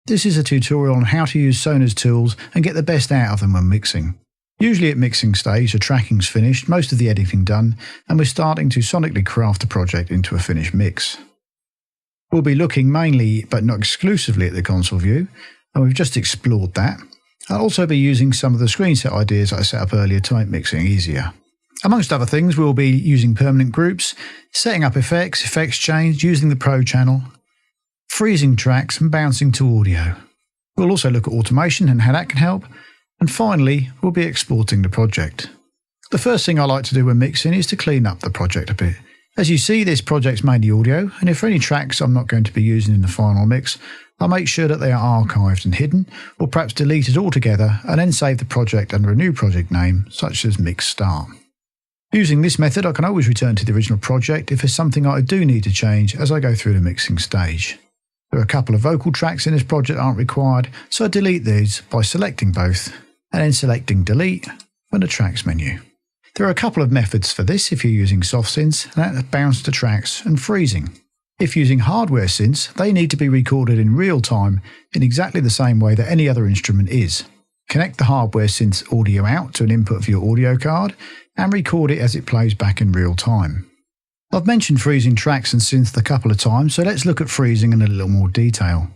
This is a tutorial on how to use Sonar's tools and get the best out of them when mixing. Usually at mixing stage, the tracking's finished, most of the editing done, and we're starting to sonically craft the project into a finished mix. We'll be looking mainly, but not exclusively, at the console view, and we've just explored that. I'll also be using some of the screen set ideas I set up earlier to make mixing easier. Amongst other things, we'll be using permanent groups, setting up effects, effects change, using the Pro channel, freezing tracks and bouncing to audio. We'll also look at automation and how that can help. And finally, we'll be exporting the project. The first thing I like to do when mixing is to clean up the project a bit. As you see, this project's mainly audio, and if for any tracks I'm not going to be using in the final mix, I'll make sure that they are archived and hidden, or perhaps deleted altogether, and then save the project under a new project name, such as Mix Start. Using this method, I can always return to the original project if there's something I do need to change as I go through the mixing stage. There are a couple of vocal tracks in this project that aren't required, so I delete these by selecting both, and then selecting Delete from the Tracks menu. There are a couple of methods for this if you're using soft synths, and that's bounce to tracks and freezing. If using hardware synths, they need to be recorded in real time in exactly the same way that any other instrument is. Connect the hardware synth's audio out to an input of your audio card, and record it as it plays back in real time. I've mentioned freezing tracks and synths a couple of times, so let's look at freezing in a little more detail.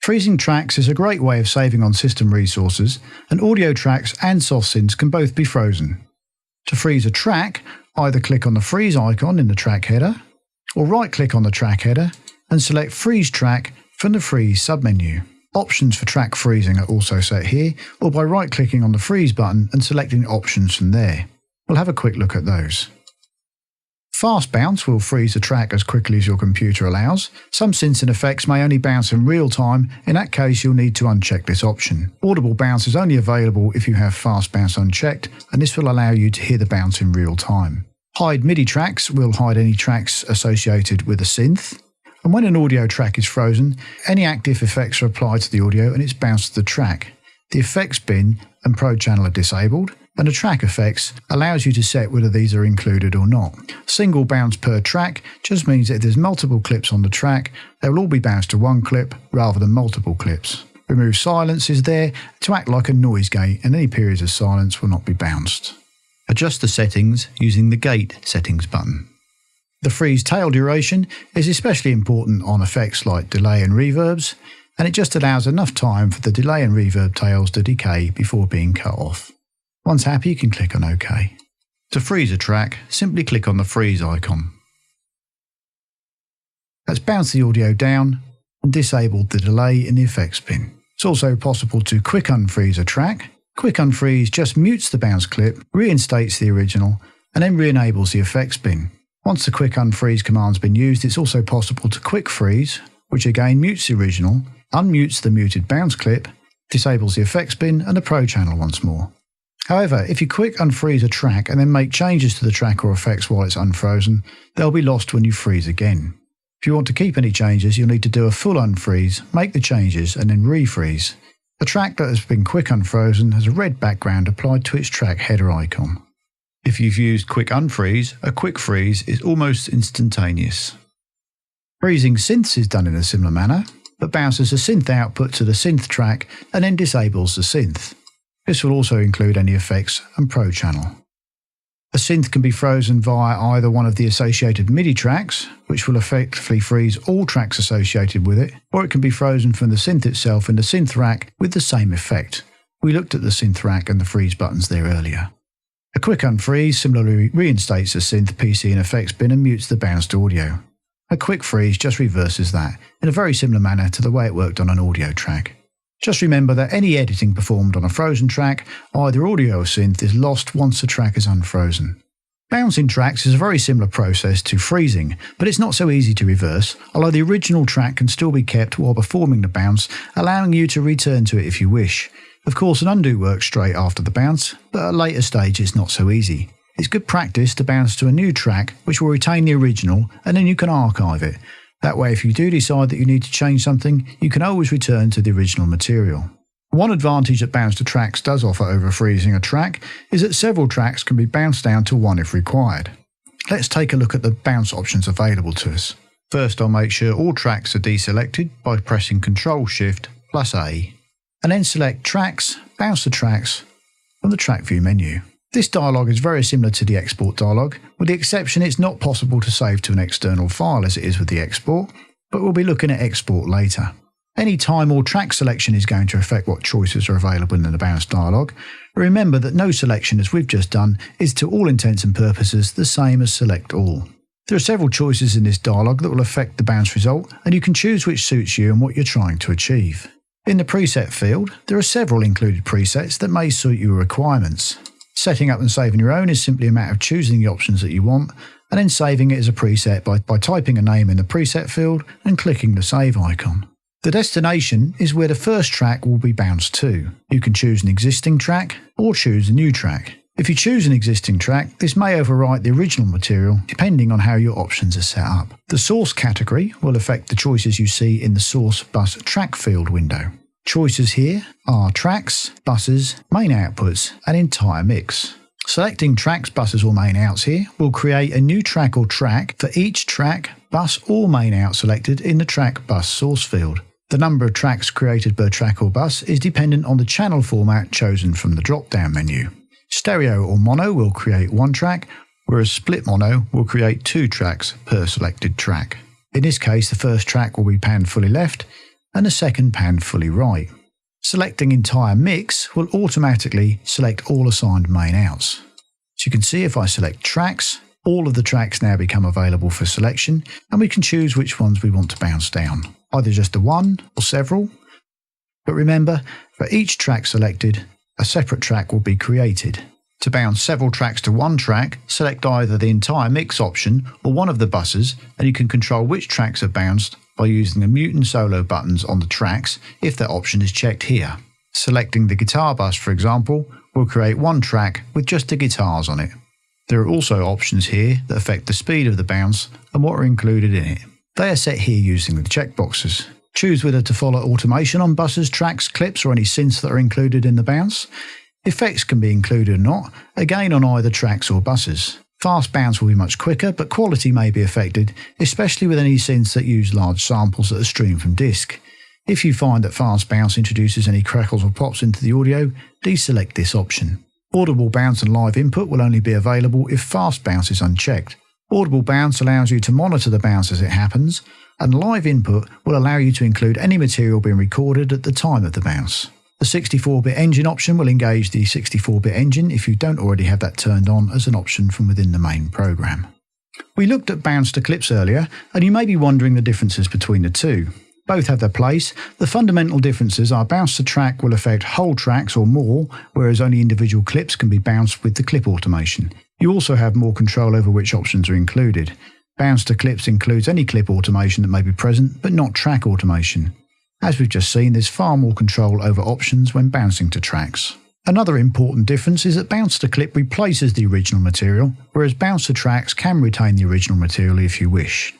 Freezing tracks is a great way of saving on system resources, and audio tracks and soft synths can both be frozen. To freeze a track, either click on the freeze icon in the track header, or right-click on the track header and select Freeze Track from the Freeze submenu. Options for track freezing are also set here, or by right-clicking on the Freeze button and selecting options from there. We'll have a quick look at those. Fast bounce will freeze the track as quickly as your computer allows. Some synths and effects may only bounce in real time. In that case, you'll need to uncheck this option. Audible bounce is only available if you have fast bounce unchecked, and this will allow you to hear the bounce in real time. Hide MIDI tracks will hide any tracks associated with a synth. And when an audio track is frozen, any active effects are applied to the audio and it's bounced to the track. The effects bin and Pro channel are disabled, and the track effects allows you to set whether these are included or not. Single bounce per track just means that if there's multiple clips on the track, they will all be bounced to one clip rather than multiple clips. Remove silence is there to act like a noise gate, and any periods of silence will not be bounced. Adjust the settings using the Gate Settings button. The freeze tail duration is especially important on effects like delay and reverbs, and it just allows enough time for the delay and reverb tails to decay before being cut off. Once happy, you can click on OK. To freeze a track, simply click on the freeze icon. That's bounced the audio down and disabled the delay in the effects bin. It's also possible to quick unfreeze a track. Quick unfreeze just mutes the bounce clip, reinstates the original, and then re-enables the effects bin. Once the quick unfreeze command's been used, it's also possible to quick freeze, which again mutes the original, unmutes the muted bounce clip, disables the effects bin and the Pro channel once more. However, if you quick unfreeze a track and then make changes to the track or effects while it's unfrozen, they'll be lost when you freeze again. If you want to keep any changes, you'll need to do a full unfreeze, make the changes and then refreeze. A track that has been quick unfrozen has a red background applied to its track header icon. If you've used quick unfreeze, a quick freeze is almost instantaneous. Freezing synths is done in a similar manner, but bounces a synth output to the synth track and then disables the synth. This will also include any effects and Pro channel. A synth can be frozen via either one of the associated MIDI tracks, which will effectively freeze all tracks associated with it, or it can be frozen from the synth itself in the synth rack with the same effect. We looked at the synth rack and the freeze buttons there earlier. A quick unfreeze similarly reinstates the synth PC and effects bin and mutes the bounced audio. A quick freeze just reverses that, in a very similar manner to the way it worked on an audio track. Just remember that any editing performed on a frozen track, either audio or synth, is lost once the track is unfrozen. Bouncing tracks is a very similar process to freezing, but it's not so easy to reverse, although the original track can still be kept while performing the bounce, allowing you to return to it if you wish. Of course, an undo works straight after the bounce, but at a later stage it's not so easy. It's good practice to bounce to a new track which will retain the original, and then you can archive it. That way, if you do decide that you need to change something, you can always return to the original material. One advantage that bounce to tracks does offer over freezing a track is that several tracks can be bounced down to one if required. Let's take a look at the bounce options available to us. First, I'll make sure all tracks are deselected by pressing Ctrl-Shift +A, and then select Tracks, Bounce to Tracks from the Track View menu. This dialog is very similar to the export dialog, with the exception it's not possible to save to an external file as it is with the export, but we'll be looking at export later. Any time or track selection is going to affect what choices are available in the bounce dialog. Remember that no selection, as we've just done, is to all intents and purposes the same as select all. There are several choices in this dialog that will affect the bounce result, and you can choose which suits you and what you're trying to achieve. In the preset field, there are several included presets that may suit your requirements. Setting up and saving your own is simply a matter of choosing the options that you want, and then saving it as a preset by typing a name in the preset field and clicking the save icon. The destination is where the first track will be bounced to. You can choose an existing track or choose a new track. If you choose an existing track, this may overwrite the original material depending on how your options are set up. The source category will affect the choices you see in the source bus track field window. Choices here are tracks, buses, main outputs, and entire mix. Selecting tracks, buses or main outs here will create a new track or track for each track, bus or main out selected in the track bus source field. The number of tracks created per track or bus is dependent on the channel format chosen from the drop-down menu. Stereo or mono will create one track, whereas split mono will create 2 tracks per selected track. In this case, the first track will be panned fully left and the second panned fully right. Selecting entire mix will automatically select all assigned main outs. As you can see, if I select tracks, all of the tracks now become available for selection, and we can choose which ones we want to bounce down, either just the one or several. But remember, for each track selected, a separate track will be created. To bounce several tracks to one track, select either the entire mix option or one of the buses, and you can control which tracks are bounced by using the mute and solo buttons on the tracks if that option is checked here. Selecting the guitar bus, for example, will create one track with just the guitars on it. There are also options here that affect the speed of the bounce and what are included in it. They are set here using the checkboxes. Choose whether to follow automation on buses, tracks, clips or any synths that are included in the bounce. Effects can be included or not, again on either tracks or buses. Fast bounce will be much quicker, but quality may be affected, especially with any synths that use large samples that are streamed from disk. If you find that fast bounce introduces any crackles or pops into the audio, deselect this option. Audible bounce and live input will only be available if fast bounce is unchecked. Audible bounce allows you to monitor the bounce as it happens, and live input will allow you to include any material being recorded at the time of the bounce. The 64-bit engine option will engage the 64-bit engine if you don't already have that turned on as an option from within the main program. We looked at bounce to clips earlier, and you may be wondering the differences between the two. Both have their place. The fundamental differences are bounce to track will affect whole tracks or more, whereas only individual clips can be bounced with the clip automation. You also have more control over which options are included. Bounce to clips includes any clip automation that may be present, but not track automation. As we've just seen, there's far more control over options when bouncing to tracks. Another important difference is that bounce to clip replaces the original material, whereas bounce to tracks can retain the original material if you wish.